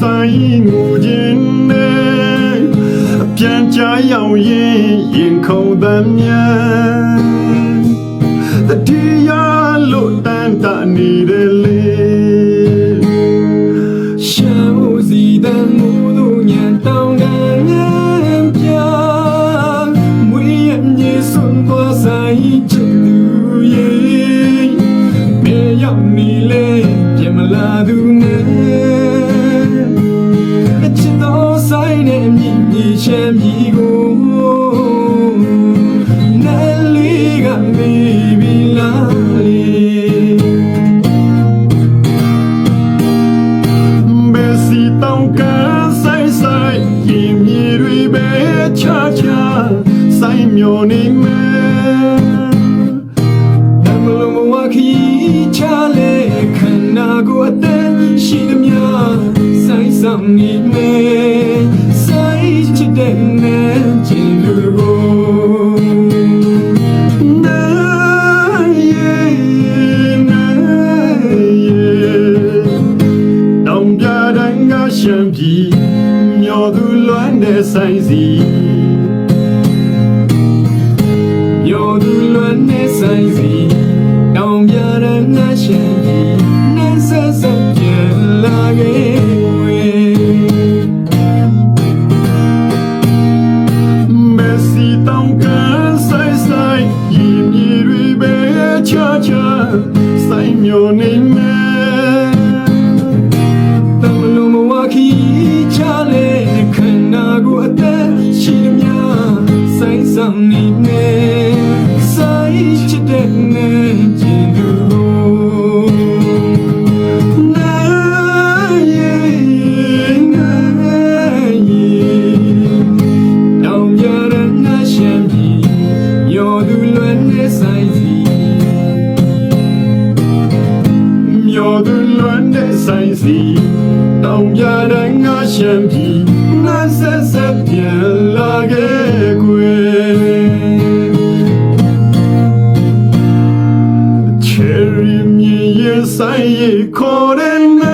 ဆိုင်ငိုခြင်းနဲ့ပြန်ချရောက်ရင်ခုန်သမျှတတိယလို့တန်တနေတဲ့လေရှမ်းဦးစီတန်မူတို့ညံတောင်းတန်ပြမွေးရမြေစွန်သွားဆိုင်ချစ်သူရဲ့ဘယ်ရောက်နေလဲပြန်မလာသူနဲ့အချစ်တော်ဆိုင်နဲ့မြည်မြည်ချမ်းမြည်ကိုနယ်လေးကမေးပြီးလာလေတောင်းကဆိုင်ဆိုင်ရင်မြေတွေပဲချာချာဆိုင်မျောနေမယ်တမလုံးဝခီချလေခန္ဓာကိုယ်အသက်ရှိသမျှဆိုင်ဆောင်နေမယ်ဆိုင်ချစ်တဲ့နဲ့ကျင်လူကိုရှမ်းပြည်မျောသူလွမ်းတဲ့ဆိုင်စီမျောသူလွမ်းတဲ့ဆိုင်စီတောင်ပြတဲ့ငါရှမ်းပြည်နဲ့ဆက်ဆက်ပြန်လာခဲ့ဝေမက်ဆီတောင်ကဆိုင်ဆိုင်ရင်မြေတွေပဲချာချာဆိုင်မျောနေမယ်ခီချလေခန္ဓာကိုယ်အသက်ရှိသမျှဆိုင်ဆောင်နေမယ်ဆိုင်ချစ်တဲ့နဲ့ကျင်သူတောင်ပြရငါရှမ်းပြည်ရောသူလွမ်းနေဆိုင်စီမျောသူလွမ်းတဲ့ဆိုင်စီတောင်ပြတဲ့ငါရှမ်းပြည်ငါဆက်ဆက်ပြန်လာခဲ့ကွယ်ချယ်ရီမြေရဲ့ဆိုင်ရခေါ်တဲ့